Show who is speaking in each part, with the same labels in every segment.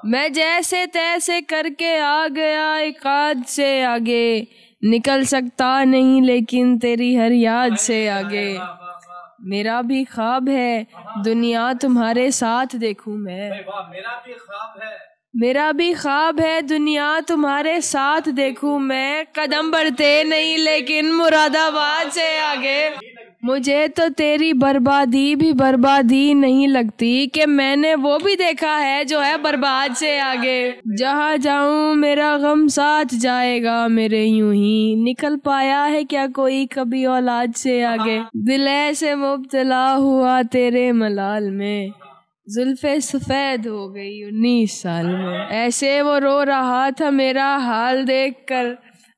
Speaker 1: میں جیسے تیسے کر کے آ گیا ایک آدھ سے آگے، نکل سکتا نہیں لیکن تیری ہر یاد سے آگے۔ میرا بھی خواب ہے دنیا تمہارے ساتھ دیکھوں میں، میرا بھی خواب ہے دنیا تمہارے ساتھ دیکھوں میں، قدم بڑھتے نہیں لیکن مراد آباد سے آگے۔ مجھے تو تیری بربادی بھی بربادی نہیں لگتی کہ میں نے وہ بھی دیکھا ہے جو ہے برباد سے آگے۔ جہاں جاؤں میرا غم ساتھ جائے گا میرے، یوں ہی نکل پایا ہے کیا کوئی کبھی اولاد سے آگے۔ دل ایسے مبتلا ہوا تیرے ملال میں، زلفیں سفید ہو گئی 19 سال میں، ایسے وہ رو رہا تھا میرا حال دیکھ کر،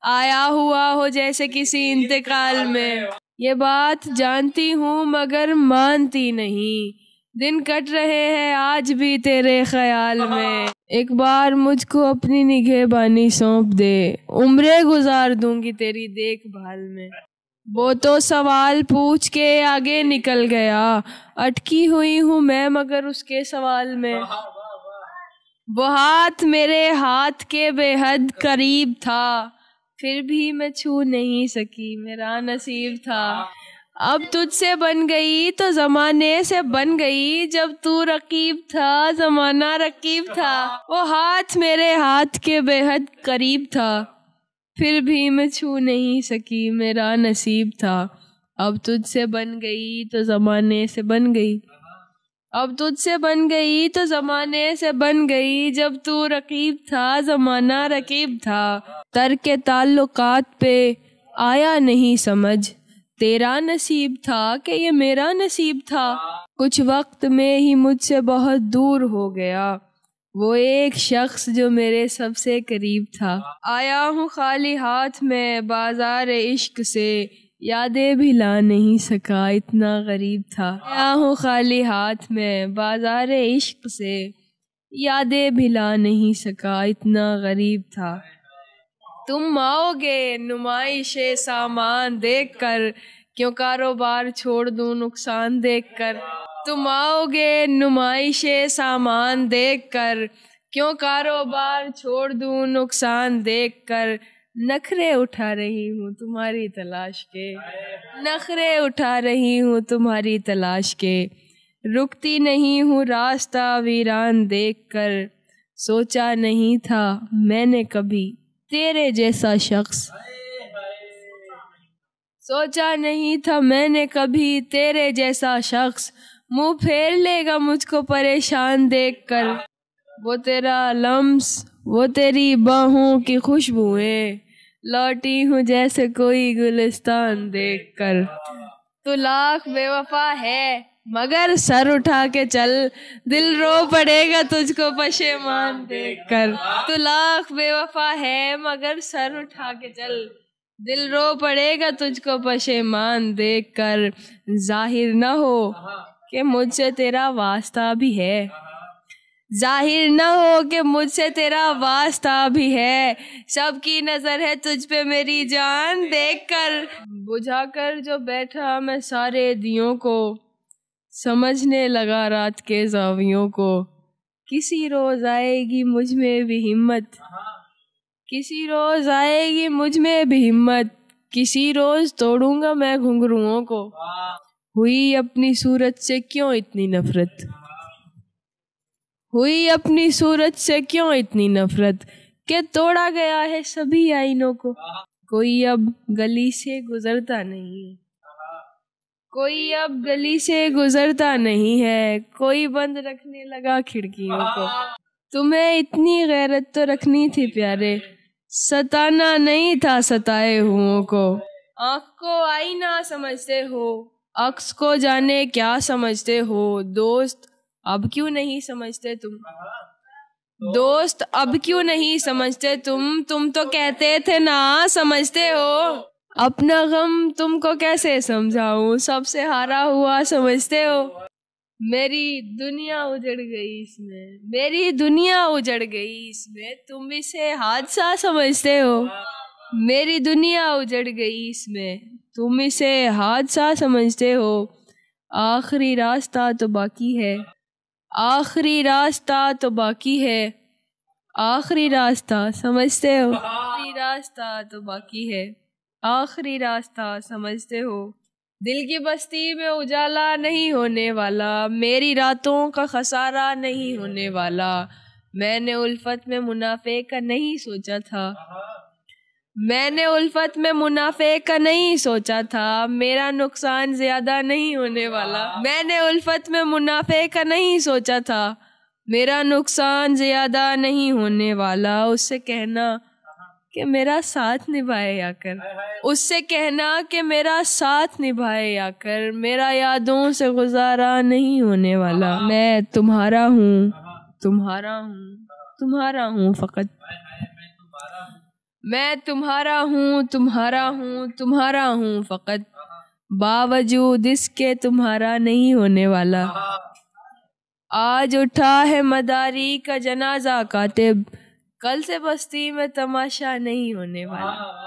Speaker 1: آیا ہوا ہو جیسے کسی انتقال میں۔ یہ بات جانتی ہوں مگر مانتی نہیں، دن کٹ رہے ہیں آج بھی تیرے خیال میں، ایک بار مجھ کو اپنی نگہبانی سونپ دے، عمریں گزار دوں گی تیری دیکھ بھال میں۔ وہ تو سوال پوچھ کے آگے نکل گیا، اٹکی ہوئی ہوں میں مگر اس کے سوال میں۔ وہ ہاتھ میرے ہاتھ کے بے حد قریب تھا، پھر بھی میں چھو نہیں سکی میرا نصیب تھا۔ اب تجھ سے بن گئی تو زمانے سے بن گئی، جب تو رقیب تھا زمانہ رقیب تھا۔ وہ ہاتھ میرے ہاتھ کے بے حد قریب تھا، پھر بھی میں چھو نہیں سکی میرا نصیب تھا۔ اب تجھ سے بن گئی تو زمانے سے بن گئی، اب تجھ سے بن گئی تو زمانے سے بن گئی، جب تو رقیب تھا زمانہ رقیب تھا۔ ترک تعلقات پہ آیا نہیں سمجھ، تیرا نصیب تھا کہ یہ میرا نصیب تھا۔ کچھ وقت میں ہی مجھ سے بہت دور ہو گیا وہ ایک شخص جو میرے سب سے قریب تھا۔ آیا ہوں خالی ہاتھ میں بازار عشق سے، یادیں بھی لا نہیں سکا اتنا غریب تھا۔ آیا ہوں خالی ہاتھ میں بازار عشق سے، یادیں بھی لا نہیں سکا اتنا غریب تھا۔ تم آؤ گے نمائش سامان دیکھ کر، کیوں کاروبار چھوڑ دوں نقصان دیکھ کر۔ تم آؤ گے نمائش سامان دیکھ کر، کیوں کاروبار چھوڑ دوں نقصان دیکھ کر۔ نخرے اٹھا رہی ہوں تمہاری تلاش کے، نخرے اٹھا رہی ہوں تمہاری تلاش کے، رکتی نہیں ہوں راستہ ویران دیکھ کر۔ سوچا نہیں تھا میں نے کبھی تیرے جیسا شخص، سوچا نہیں تھا میں نے کبھی تیرے جیسا شخص، منہ پھیر لے گا مجھ کو پریشان دیکھ کر۔ وہ تیرا لمس، وہ تیری باہوں کی خوشبوئیں، لوٹی ہوں جیسے کوئی گلستان دیکھ کر۔ تو لاکھ بے وفا ہے مگر سر اٹھا کے چل، دل رو پڑے گا تجھ کو پشیمان دیکھ کر۔ تو لاکھ بے وفا ہے مگر سر اٹھا کے چل، دل رو پڑے گا تجھ کو پشیمان دیکھ کر۔ ظاہر نہ ہو کہ مجھ سے تیرا واسطہ بھی ہے، ظاہر نہ ہو کہ مجھ سے تیرا واسطہ بھی ہے، سب کی نظر ہے تجھ پہ میری جان دیکھ کر۔ بجھا کر جو بیٹھا میں سارے دیوں کو، سمجھنے لگا رات کے زاویوں کو، کسی روز آئے گی مجھ میں بھی ہمت، کسی روز آئے گی مجھ میں بھی ہمت، کسی روز توڑوں گا میں گھنگروؤں کو۔ ہوئی اپنی صورت سے کیوں اتنی نفرت، ہوئی اپنی صورت سے کیوں اتنی نفرت، کہ توڑا گیا ہے سبھی آئینوں کو۔ کوئی اب گلی سے گزرتا نہیں، کوئی اب گلی سے گزرتا نہیں ہے، کوئی بند رکھنے لگا کھڑکیوں کو۔ تمہیں اتنی غیرت تو رکھنی تھی پیارے، ستانا نہیں تھا ستائے ہوں کو۔ آنکھ کو آئینہ سمجھتے ہو، عکس کو جانے کیا سمجھتے ہو، دوست اب کیوں نہیں سمجھتے تم، دوست اب کیوں نہیں سمجھتے تم تو کہتے تھے نا سمجھتے ہو۔ اپنا غم تم کو کیسے سمجھاؤں، سب سے ہارا ہوا سمجھتے ہو۔ میری دنیا اجڑ گئی اس میں، میری دنیا اجڑ گئی اس میں، تم اسے حادثہ سمجھتے ہو۔ میری دنیا اجڑ گئی اس میں، تم اسے حادثہ سمجھتے ہو۔ آخری راستہ تو باقی ہے، آخری راستہ تو باقی ہے، آخری راستہ سمجھتے ہو؟ آخری راستہ تو باقی ہے، آخری راستہ سمجھتے ہو؟ دل کی بستی میں اجالا نہیں ہونے والا، میری راتوں کا خسارہ نہیں ہونے والا، میں نے الفت میں منافع کا نہیں سوچا تھا، میں نے الفت میں منافع کا نہیں سوچا تھا، میرا نقصان زیادہ نہیں ہونے والا، میں نے الفت میں منافع کا نہیں سوچا تھا، میرا نقصان زیادہ نہیں ہونے والا، اس سے کہنا کہ میرا ساتھ نبھائے یا کر، اس سے کہنا کہ میرا ساتھ نبھائے یا کر، میرا یادوں سے گزارا نہیں ہونے والا، میں تمہارا ہوں، تمہارا ہوں، تمہارا ہوں فقط، میں تمہارا ہوں، تمہارا ہوں، تمہارا ہوں فقط، باوجود اس کے تمہارا نہیں ہونے والا، آج اٹھا ہے مداری کا جنازہ کاتب، کل سے بستی میں تماشا نہیں ہونے والا۔